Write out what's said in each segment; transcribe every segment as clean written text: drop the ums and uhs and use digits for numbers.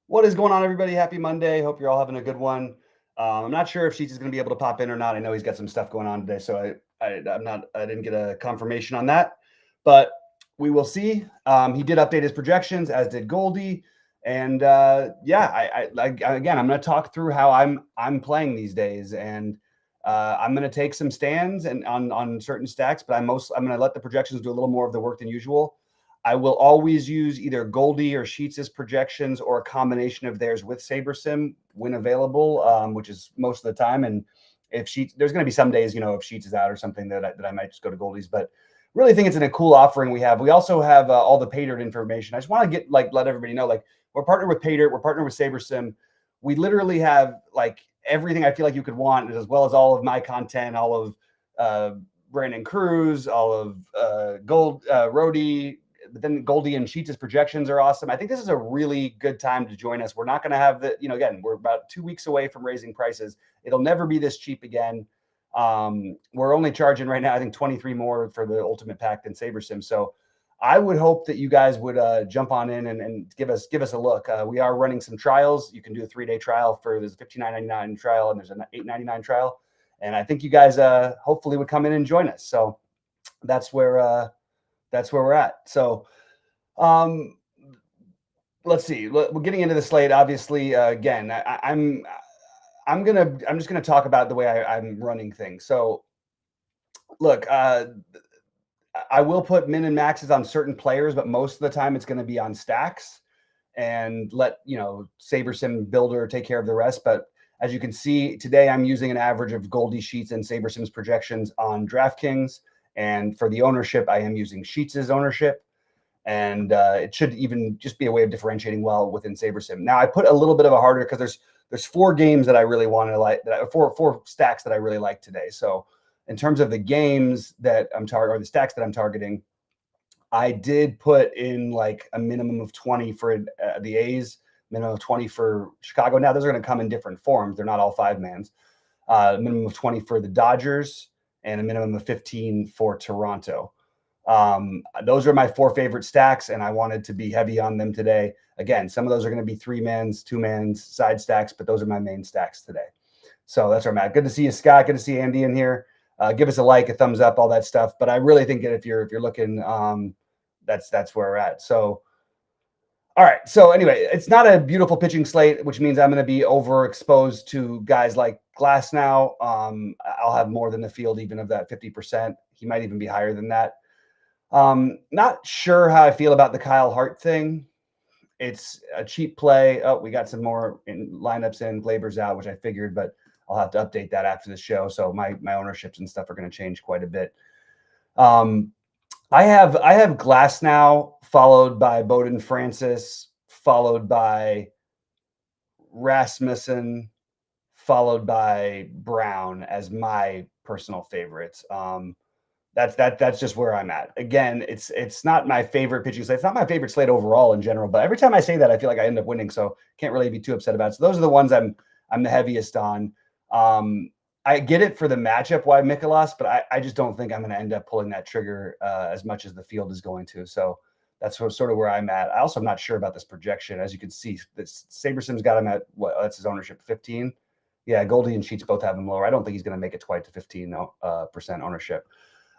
What is going on, everybody? Happy Monday. Hope you're all having a good one. I'm not sure if Sheets is going to be able to pop in or not. I know he's got some stuff going on today, so I didn't get a confirmation on that, but we will see. He did update his projections, as did Goldie, and again, I'm going to talk through how I'm playing these days, and I'm going to take some stands and on certain stacks, but I'm going to let the projections do a little more of the work than usual. I will always use either Goldie or Sheets' projections or a combination of theirs with SaberSim when available, which is most of the time. And if Sheets, there's going to be some days, if Sheets is out or something that I might just go to Goldie's. But really think it's a cool offering we have. We also have all the pay dirt information. I just want to let everybody know, we're partnered with pay dirt, we're partnered with SaberSim. We literally have everything I feel like you could want, as well as all of my content, all of Brandon Cruz, all of Rhodey. But then Goldie and Sheets' projections are awesome. I think this is a really good time to join us. We're not going to have again, we're about 2 weeks away from raising prices. It'll never be this cheap again. We're only charging right now, I think 23 more for the ultimate pack than SaberSim. So I would hope that you guys would jump on in and give us a look. We are running some trials. You can do a 3-day trial there's a $59.99 trial and there's an $8.99 trial. And I think you guys hopefully would come in and join us. So that's where we're at. So let's see. We're getting into the slate. Obviously, again, I'm just gonna talk about the way I'm running things. So look, I will put min and maxes on certain players, but most of the time it's going to be on stacks and let SaberSim Builder take care of the rest. But as you can see today, I'm using an average of Goldie, Sheets, and SaberSim's projections on DraftKings. And for the ownership, I am using Sheets' ownership. And it should even just be a way of differentiating well within SaberSim. Now, I put a little bit of a harder because there's 4 games that I really want to four stacks that I really like today. So in terms of the games that I'm targeting, or the stacks that I'm targeting, I did put in a minimum of 20 for the A's, minimum of 20 for Chicago. Now, those are going to come in different forms. They're not all 5-mans. Minimum of 20 for the Dodgers and a minimum of 15 for Toronto. Those are my 4 favorite stacks, and I wanted to be heavy on them today. Again, some of those are going to be 3-mans, 2-mans, side stacks, but those are my main stacks today. So that's where I'm at. Good to see you, Scott. Good to see Andy in here. Give us a like, a thumbs up, all that stuff. But I really think that if you're looking, that's where we're at. So, all right. So anyway, it's not a beautiful pitching slate, which means I'm going to be overexposed to guys like Glass now. I'll have more than the field, even of that 50%. He might even be higher than that. Not sure how I feel about the Kyle Hart thing. It's a cheap play. Oh, we got some more lineups in. Glaber's out, which I figured, but I'll have to update that after the show. So my ownerships and stuff are going to change quite a bit. I have Glass now, followed by Bowden Francis, followed by Rasmussen, followed by Brown as my personal favorites. That's just where I'm at. Again, it's not my favorite pitching slate. It's not my favorite slate overall in general, but every time I say that, I feel like I end up winning. So can't really be too upset about it. So those are the ones I'm the heaviest on. I get it for the matchup why Mikolas, but I just don't think I'm going to end up pulling that trigger as much as the field is going to. So that's sort of where I'm at. I also am not sure about this projection. As you can see, SaberSim's got him at that's his ownership, 15. Yeah, Goldie and Sheets both have him lower. I don't think he's going to make it quite to 15% ownership.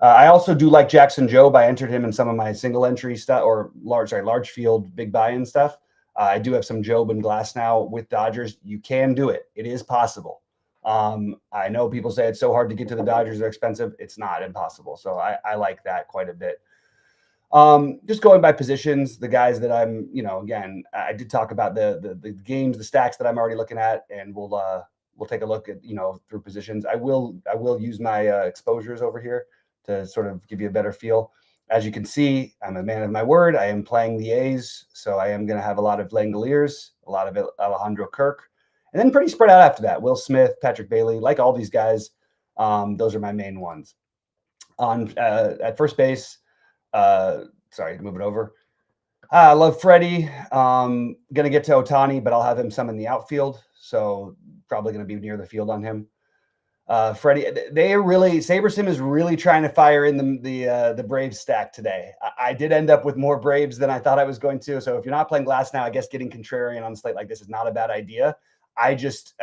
I also do like Jackson Jobe. I entered him in some of my single entry stuff or large field big buy-in stuff. I do have some Jobe and Glass now with Dodgers. You can do it. It is possible. I know people say it's so hard to get to the Dodgers. They're expensive. It's not impossible. So I like that quite a bit. Just going by positions, the guys that I'm, again, I did talk about the games, the stacks that I'm already looking at, and we'll take a look at, through positions. I will use my exposures over here to sort of give you a better feel. As you can see, I'm a man of my word. I am playing the A's, so I am going to have a lot of Langoliers, a lot of Alejandro Kirk, and then pretty spread out after that. Will Smith, Patrick Bailey, like all these guys. Those are my main ones. At first base, sorry, move it over. I love Freddie. Going to get to Ohtani, but I'll have him some in the outfield, so probably going to be near the field on him. Freddie, they are really, SaberSim is really trying to fire in the Braves stack today. I did end up with more Braves than I thought I was going to. So if you're not playing Glass now, I guess getting contrarian on a slate like this is not a bad idea. I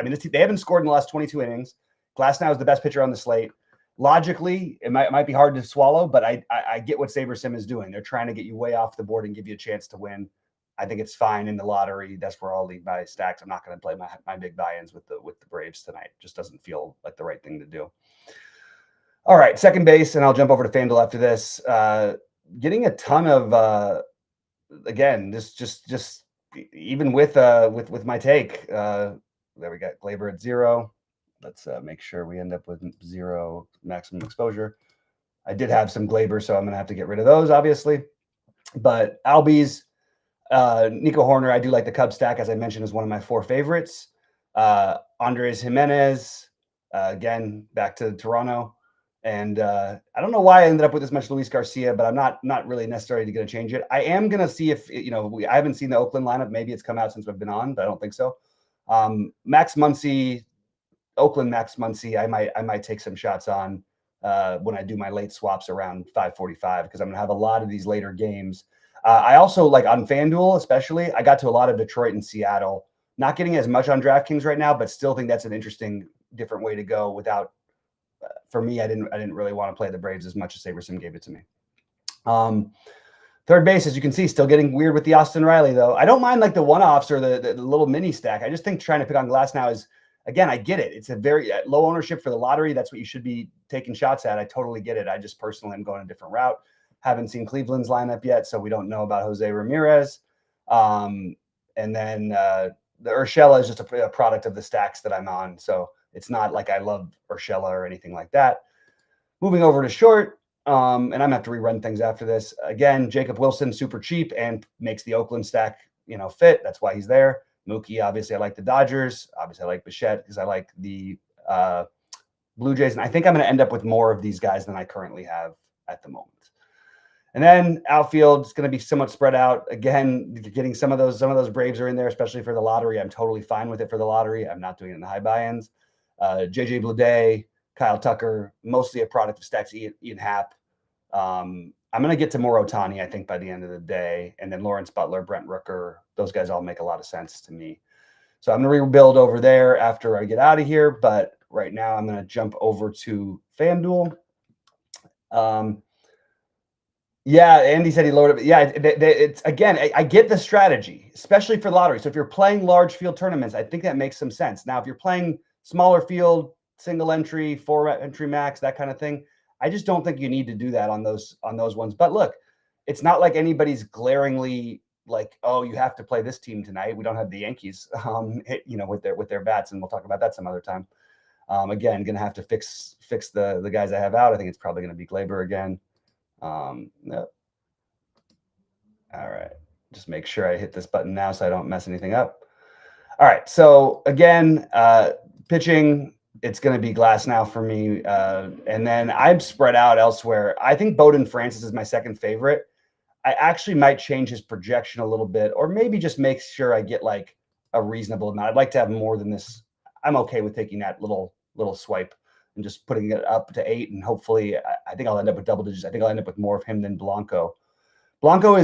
mean, they haven't scored in the last 22 innings. Glass now is the best pitcher on the slate. Logically, it might be hard to swallow, but I get what SaberSim is doing. They're trying to get you way off the board and give you a chance to win. I think it's fine in the lottery. That's where I'll leave my stacks. I'm not going to play my big buy-ins with the Braves tonight. Just doesn't feel like the right thing to do. All right, second base, and I'll jump over to FanDuel after this. Getting a ton of again, just even with my take. There we got Glaber at 0. Let's make sure we end up with 0 maximum exposure. I did have some Glaber, so I'm going to have to get rid of those, obviously. But Albies, Nico Horner, I do like the Cubs stack, as I mentioned, is one of my 4 favorites. Andres Jimenez, again, back to Toronto. And I don't know why I ended up with this much Luis Garcia, but I'm not really necessarily going to change it. I am going to see if, I haven't seen the Oakland lineup. Maybe it's come out since we've been on, but I don't think so. Max Muncy, Oakland Max Muncy, I might take some shots on when I do my late swaps around 5:45, because I'm going to have a lot of these later games. I also like on FanDuel, especially, I got to a lot of Detroit and Seattle. Not getting as much on DraftKings right now, but still think that's an interesting, different way to go without. For me, I didn't really want to play the Braves as much as SaberSim gave it to me. Third base, as you can see, still getting weird with the Austin Riley, though. I don't mind like the one-offs or the little mini stack. I just think trying to pick on Glass now is, again, I get it. It's a very low ownership for the lottery. That's what you should be taking shots at. I totally get it. I just personally am going a different route. Haven't seen Cleveland's lineup yet, so we don't know about Jose Ramirez. And then the Urshela is just a product of the stacks that I'm on. So it's not like I love Urshela or anything like that. Moving over to short, and I'm going to have to rerun things after this. Again, Jacob Wilson, super cheap and makes the Oakland stack, fit. That's why he's there. Mookie, obviously, I like the Dodgers. Obviously, I like Bichette because I like the Blue Jays. And I think I'm going to end up with more of these guys than I currently have at the moment. And then outfield is going to be somewhat spread out. Again, getting some of those Braves are in there, especially for the lottery. I'm totally fine with it for the lottery. I'm not doing it in the high buy-ins. JJ Bleday, Kyle Tucker, mostly a product of stacks Ian Happ. I'm going to get to more Ohtani, I think, by the end of the day. And then Lawrence Butler, Brent Rooker, those guys all make a lot of sense to me. So I'm going to rebuild over there after I get out of here. But right now I'm going to jump over to FanDuel. Yeah, Andy said he loaded it. Yeah, it's again, I get the strategy, especially for lottery. So if you're playing large field tournaments, I think that makes some sense. Now, if you're playing smaller field, single entry, 4 entry max, that kind of thing, I just don't think you need to do that on those ones. But look, it's not like anybody's glaringly like, oh, you have to play this team tonight. We don't have the Yankees, with their bats, and we'll talk about that some other time. Again, gonna have to fix the guys I have out. I think it's probably gonna be Glaber again. No. All right. Just make sure I hit this button now so I don't mess anything up. All right. So again, pitching, it's going to be Glass now for me. And then I'm spread out elsewhere. I think Bowden Francis is my second favorite. I actually might change his projection a little bit, or maybe just make sure I get like a reasonable amount. I'd like to have more than this. I'm okay with taking that little swipe and just putting it up to 8, and hopefully, I think I'll end up with double digits. I think I'll end up with more of him than Blanco. Blanco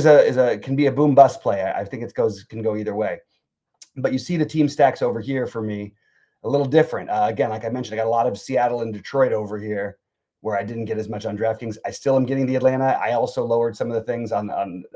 can be a boom bust play. I think can go either way. But you see the team stacks over here for me a little different. Again, like I mentioned, I got a lot of Seattle and Detroit over here where I didn't get as much on DraftKings. I still am getting the Atlanta. I also lowered some of the things on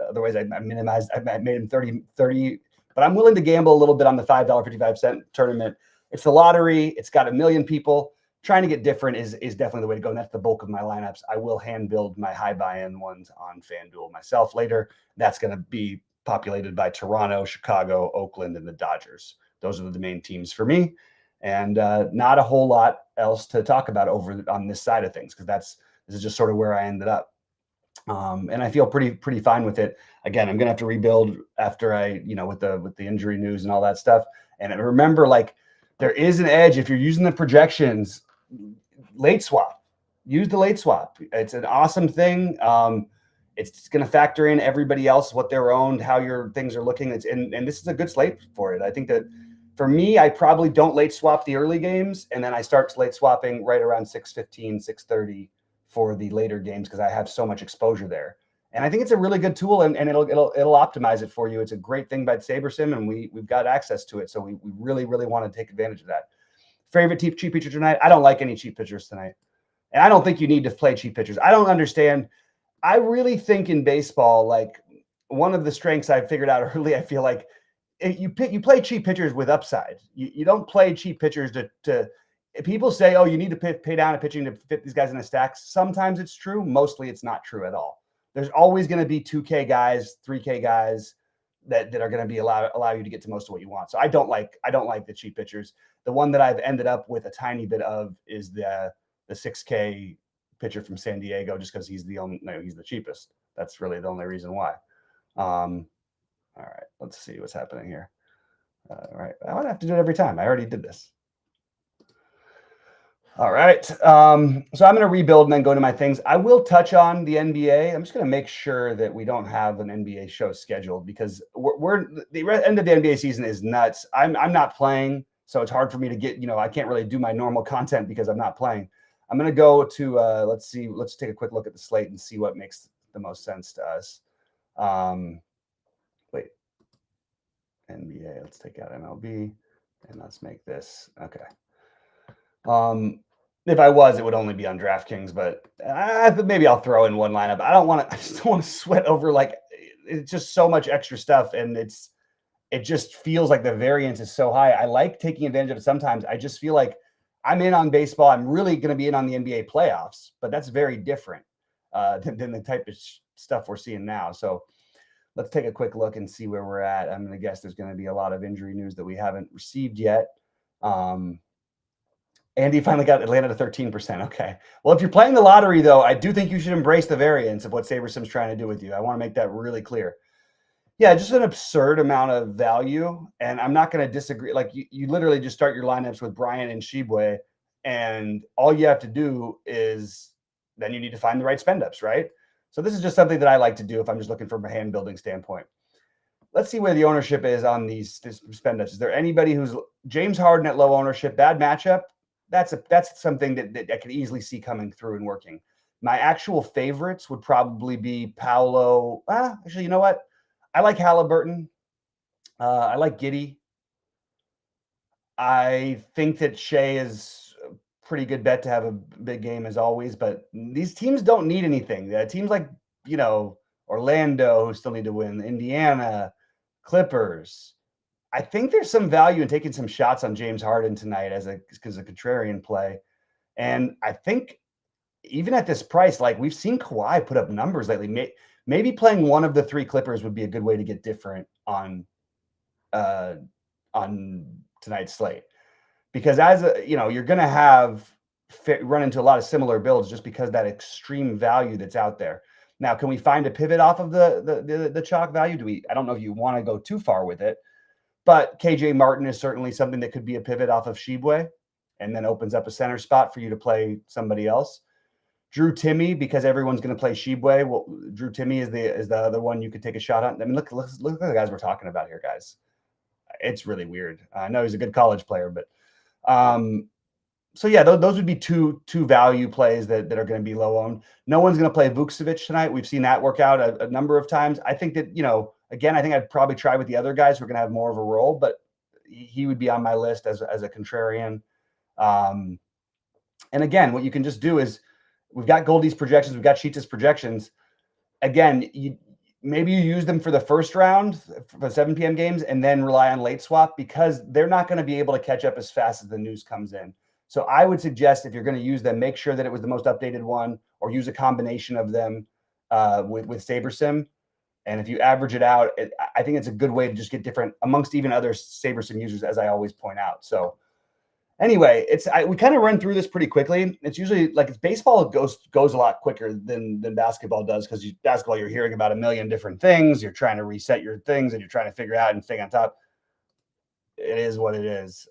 otherwise I minimized. I made him 30, but I'm willing to gamble a little bit on the $5.55 tournament. It's the lottery. It's got 1 million people. Trying to get different is definitely the way to go. And that's the bulk of my lineups. I will hand build my high buy-in ones on FanDuel myself later. That's going to be populated by Toronto, Chicago, Oakland, and the Dodgers. Those are the main teams for me. And not a whole lot else to talk about over on this side of things, because this is just sort of where I ended up. And I feel pretty fine with it. Again, I'm going to have to rebuild after with the injury news and all that stuff. And remember, like, there is an edge if you're using the projections. Late swap, use the late swap. It's an awesome thing. It's going to factor in everybody else, what they're owned, how your things are looking. And this is a good slate for it. I think that For me, I probably don't late swap the early games, and then I start late swapping right around 6:15, 6:30 for the later games because I have so much exposure there. And I think it's a really good tool, and it'll optimize it for you. It's a great thing by SaberSim, and we've got access to it, so we really want to take advantage of that. Favorite cheap pitcher tonight? I don't like any cheap pitchers tonight, and I don't think you need to play cheap pitchers. I don't understand. I really think in baseball, like one of the strengths I figured out early, I feel like you play cheap pitchers with upside. You don't play cheap pitchers to people say, oh, you need to pay down a pitching to fit these guys in a stack. Sometimes it's true. Mostly it's not true at all. There's always going to be 2K guys, 3K guys that are going to be allow you to get to most of what you want. So I don't like the cheap pitchers. The one that I've ended up with a tiny bit of is the 6K pitcher from San Diego, just because he's the cheapest. That's really the only reason why. All right, let's see what's happening here. All right, I would have to do it every time. I already did this. All right, so I'm going to rebuild and then go to my things. I will touch on the NBA. I'm just going to make sure that we don't have an NBA show scheduled because the end of the NBA season is nuts. I'm not playing, so it's hard for me to get, I can't really do my normal content because I'm not playing. I'm going to go to, let's take a quick look at the slate and see what makes the most sense to us. Wait, NBA, let's take out MLB and let's make this, okay. If I was, it would only be on DraftKings, but maybe I'll throw in one lineup. I just don't want to sweat over, like, it's just so much extra stuff. And it just feels like the variance is so high. I like taking advantage of it sometimes. I just feel like I'm in on baseball. I'm really going to be in on the NBA playoffs, but that's very different than the type of stuff we're seeing now. So let's take a quick look and see where we're at. I'm going to guess there's going to be a lot of injury news that we haven't received yet. Andy finally got Atlanta to 13%. Okay. Well, if you're playing the lottery, though, I do think you should embrace the variance of what SaberSim's trying to do with you. I want to make that really clear. Yeah, just an absurd amount of value. And I'm not going to disagree. Like, you literally just start your lineups with Bryant and Shibwe, and all you have to do is then you need to find the right spend ups, right? So this is just something that I like to do if I'm just looking from a hand building standpoint. Let's see where the ownership is on these spend ups. Is there anybody who's James Harden at low ownership, bad matchup? That's something that I could easily see coming through and working. My actual favorites would probably be Paolo. Actually, you know what? I like Halliburton. I like Giddey. I think that Shea is a pretty good bet to have a big game as always, but these teams don't need anything. Teams like, Orlando, who still need to win, Indiana, Clippers. I think there's some value in taking some shots on James Harden tonight as a contrarian play. And I think even at this price, like we've seen Kawhi put up numbers lately. Maybe playing one of the three Clippers would be a good way to get different on tonight's slate. Because you're going to run into a lot of similar builds just because that extreme value that's out there. Now, can we find a pivot off of the chalk value? I don't know if you want to go too far with it. But KJ Martin is certainly something that could be a pivot off of Shibwe and then opens up a center spot for you to play somebody else. Drew Timmy, because everyone's going to play Shibwe. Well, Drew Timmy is the other one you could take a shot on. I mean, look at the guys we're talking about here, guys. It's really weird. I know he's a good college player, but so yeah, those would be two value plays that are going to be low owned. No one's going to play Vucevic tonight. We've seen that work out a number of times. I think that, again, I think I'd probably try with the other guys who are going to have more of a role, but he would be on my list as a contrarian. And again, what you can just do is we've got Goldie's projections. We've got Sheets' projections. Again, maybe you use them for the first round for the 7 p.m. games and then rely on late swap because they're not going to be able to catch up as fast as the news comes in. So I would suggest if you're going to use them, make sure that it was the most updated one or use a combination of them with SaberSim. And if you average it out, I think it's a good way to just get different amongst even other SaberSim users, as I always point out. So anyway, we kind of run through this pretty quickly. It's usually like baseball goes a lot quicker than basketball does because basketball, you're hearing about a million different things. You're trying to reset your things and you're trying to figure out and stay on top. It is what it is.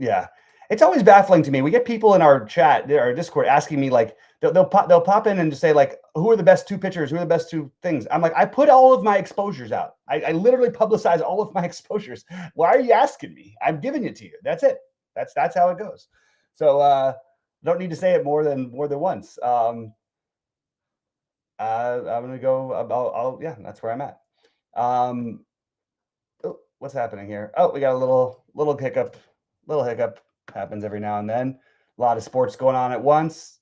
Yeah. It's always baffling to me. We get people in our chat, our Discord, asking me like they'll pop in and just say like, who are the best 2 pitchers? Who are the best 2 things? I'm like, I put all of my exposures out. I literally publicize all of my exposures. Why are you asking me? I'm giving it to you. That's it. That's how it goes. So don't need to say it more than once. I'm gonna go. Yeah, that's where I'm at. Oh, what's happening here? Oh, we got a little hiccup. Little hiccup happens every now and then. A lot of sports going on at once.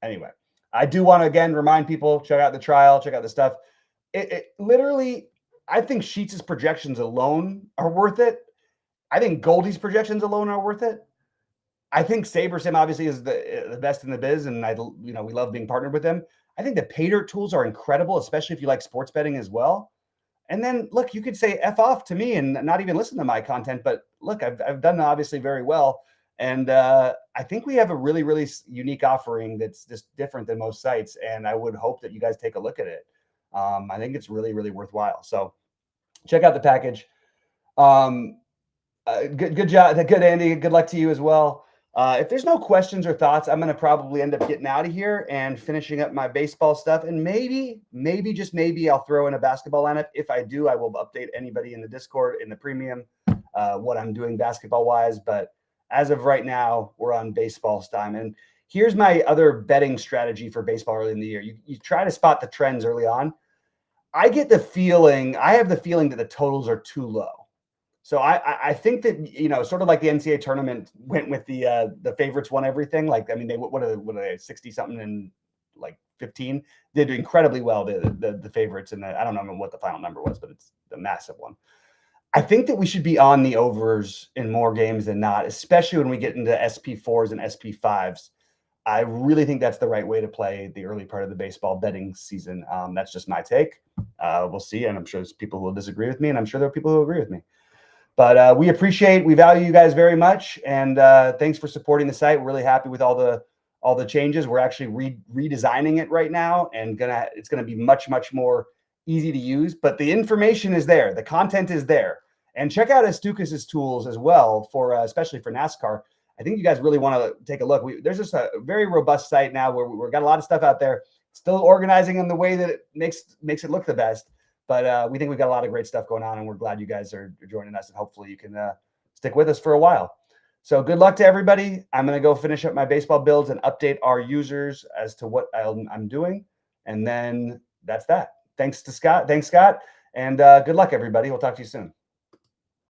Anyway, I do want to again remind people, check out the trial, check out the stuff. It literally, I think Sheets' projections alone are worth it. I think Goldie's projections alone are worth it. I think SaberSim obviously is the best in the biz, and we love being partnered with them. I think the pay dirt tools are incredible, especially if you like sports betting as well. And then look, you could say F off to me and not even listen to my content, but look, I've done obviously very well. And I think we have a really, really unique offering that's just different than most sites. And I would hope that you guys take a look at it. I think it's really, really worthwhile. So check out the package. Good job. Good, Andy. Good luck to you as well. If there's no questions or thoughts, I'm going to probably end up getting out of here and finishing up my baseball stuff. And maybe, just maybe I'll throw in a basketball lineup. If I do, I will update anybody in the Discord, in the premium, what I'm doing basketball wise. But as of right now, we're on baseball's time. And here's my other betting strategy for baseball early in the year. You try to spot the trends early on. I have the feeling that the totals are too low. So I think that, sort of like the NCAA tournament went with the favorites won everything. Like, I mean, what are they 60 something and like 15 did incredibly well. The favorites, and I don't know what the final number was, but it's the massive one. I think that we should be on the overs in more games than not, especially when we get into SP4s and SP5s. I really think that's the right way to play the early part of the baseball betting season. That's just my take. We'll see, and I'm sure there's people who will disagree with me, and I'm sure there are people who agree with me. But we value you guys very much, and thanks for supporting the site. We're really happy with all the changes. We're actually redesigning it right now, and it's gonna be much more easy to use. But the information is there, the content is there, and check out Astucas's tools as well for especially for NASCAR. I think you guys really want to take a look. There's just a very robust site now where we've got a lot of stuff out there. Still organizing in the way that it makes it look the best. But we think we've got a lot of great stuff going on, and we're glad you guys are joining us, and hopefully you can stick with us for a while. So good luck to everybody. I'm going to go finish up my baseball builds and update our users as to what I'm doing. And then that's that. Thanks, Scott. And good luck, everybody. We'll talk to you soon.